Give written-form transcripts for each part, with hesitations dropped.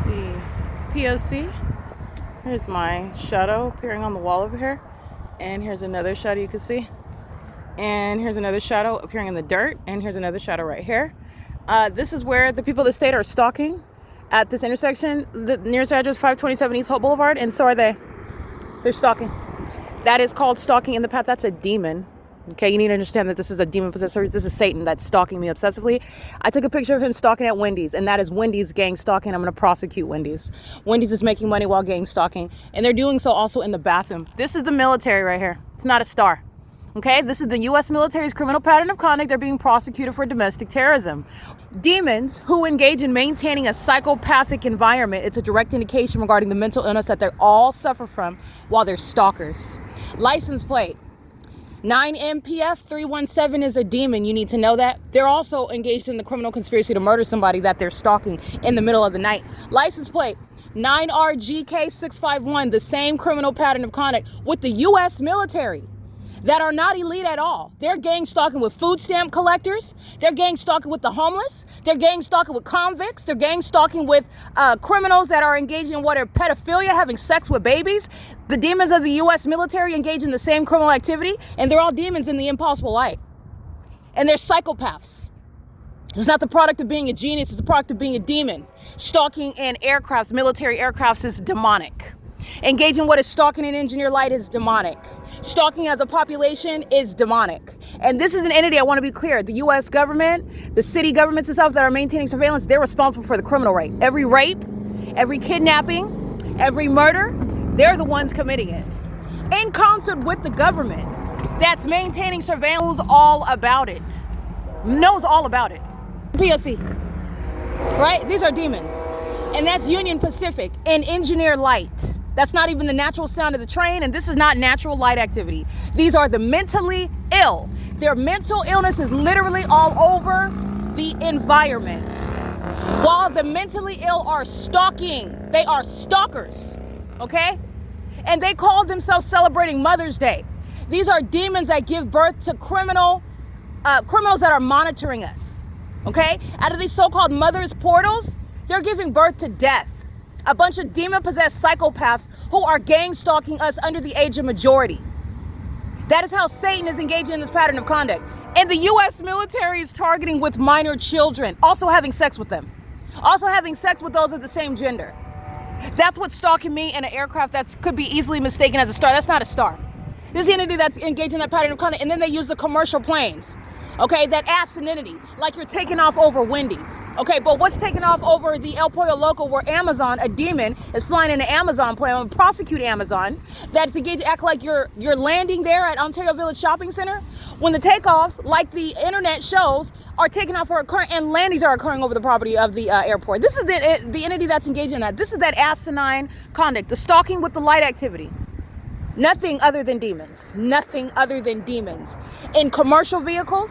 see. P.O.C. Here's my shadow appearing on the wall over here. And here's another shadow you can see. And here's another shadow appearing in the dirt. And here's another shadow right here. This is where the people of the state are stalking at this intersection. The nearest address is 527 East Holt Boulevard, and so are they. They're stalking. That is called stalking in the path. That's a demon. Okay, you need to understand that this is a demon possessor. This is Satan that's stalking me obsessively. I took a picture of him stalking at Wendy's, and that is Wendy's gang stalking. I'm going to prosecute Wendy's. Wendy's is making money while gang stalking, and they're doing so also in the bathroom. This is the military right here. It's not a star. Okay, this is the U.S. military's criminal pattern of conduct. They're being prosecuted for domestic terrorism. Demons who engage in maintaining a psychopathic environment, it's a direct indication regarding the mental illness that they all suffer from while they're stalkers. License plate 9MPF 317 is a demon. You need to know that. They're also engaged in the criminal conspiracy to murder somebody that they're stalking in the middle of the night. License plate 9RGK 651, the same criminal pattern of conduct with the U.S. military that are not elite at all. They're gang stalking with food stamp collectors. They're gang stalking with the homeless. They're gang stalking with convicts. They're gang stalking with criminals that are engaged in what are pedophilia, having sex with babies. The demons of the U.S. military engage in the same criminal activity, and they're all demons in the impossible light. And they're psychopaths. It's not the product of being a genius, it's the product of being a demon. Stalking in aircrafts, military aircrafts, is demonic. Engaging what is stalking in engineer light is demonic. Stalking as a population is demonic. And this is an entity, I want to be clear, the U.S. government, the city governments and stuff that are maintaining surveillance, they're responsible for the criminal rate. Every rape, every kidnapping, every murder, they're the ones committing it. In concert with the government that's maintaining surveillance, knows all about it. Knows all about it. P.O.C. Right? These are demons. And that's Union Pacific and engineer light. That's not even the natural sound of the train, and this is not natural light activity. These are the mentally ill. Their mental illness is literally all over the environment. While the mentally ill are stalking, they are stalkers, okay? And they call themselves celebrating Mother's Day. These are demons that give birth to criminals that are monitoring us, okay? Out of these so-called mother's portals, they're giving birth to death. A bunch of demon-possessed psychopaths who are gang stalking us under the age of majority. That is how Satan is engaging in this pattern of conduct. And the U.S. military is targeting with minor children, also having sex with them. Also having sex with those of the same gender. That's what's stalking me in an aircraft that could be easily mistaken as a star. That's not a star. This is the entity that's engaged in that pattern of conduct. And then they use the commercial planes. Okay, that asinity, like you're taking off over Wendy's. Okay, but what's taking off over the El Pollo Loco where Amazon, a demon, is flying in an Amazon plane? I'm gonna prosecute Amazon. That's engaged to act like you're landing there at Ontario Village Shopping Center when the takeoffs, like the internet shows, are taking off or occurring, and landings are occurring over the property of the airport. This is the entity that's engaged in that. This is that asinine conduct, the stalking with the light activity. Nothing other than demons. Nothing other than demons. In commercial vehicles,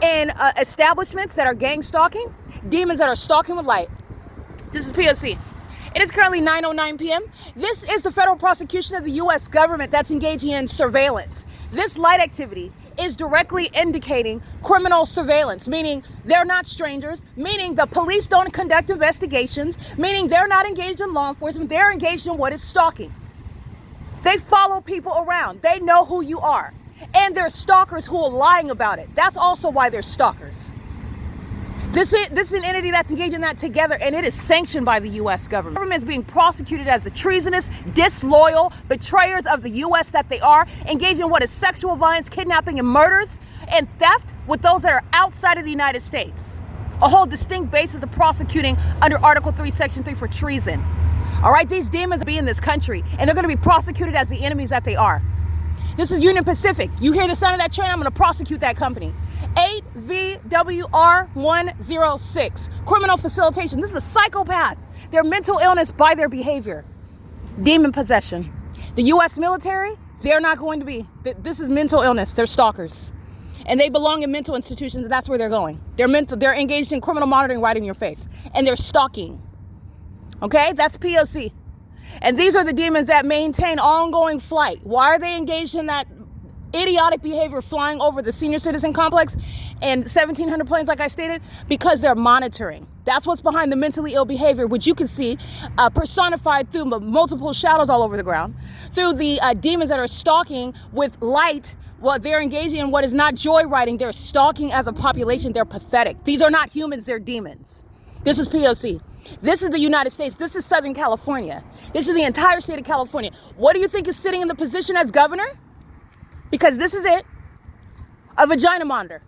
in establishments that are gang stalking, demons that are stalking with light. This is P.O.C. It is currently 9:09 p.m. This is the federal prosecution of the U.S. government that's engaging in surveillance. This light activity is directly indicating criminal surveillance, meaning they're not strangers, meaning the police don't conduct investigations, meaning they're not engaged in law enforcement, they're engaged in what is stalking. They follow people around. They know who you are. And they're stalkers who are lying about it. That's also why they're stalkers. This is an entity that's engaged in that together, and it is sanctioned by the U.S. government. The government is being prosecuted as the treasonous, disloyal betrayers of the U.S. that they are, engaged in what is sexual violence, kidnapping, and murders, and theft with those that are outside of the United States. A whole distinct basis of prosecuting under Article 3, Section 3 for treason. All right, these demons will be in this country, and they're going to be prosecuted as the enemies that they are. This is Union Pacific. You hear the sound of that train, I'm going to prosecute that company. 8VWR106. Criminal facilitation. This is a psychopath. Their mental illness by their behavior. Demon possession. The U.S. military, they're not going to be. This is mental illness. They're stalkers. And they belong in mental institutions, and that's where they're going. They're engaged in criminal monitoring right in your face. And they're stalking. Okay? That's P.O.C. And these are the demons that maintain ongoing flight. Why are they engaged in that idiotic behavior flying over the senior citizen complex and 1,700 planes like I stated? Because they're monitoring. That's what's behind the mentally ill behavior, which you can see personified through multiple shadows all over the ground, through the demons that are stalking with light. Well, they're engaging in what is not joyriding. They're stalking as a population. They're pathetic. These are not humans. They're demons. This is POC. This is the United States. This is Southern California. This is the entire state of California. What do you think is sitting in the position as governor? Because this is it. A vagina monder.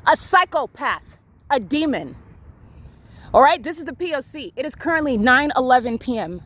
A psychopath. A demon. All right, this is the POC. It is currently 9:11 p.m.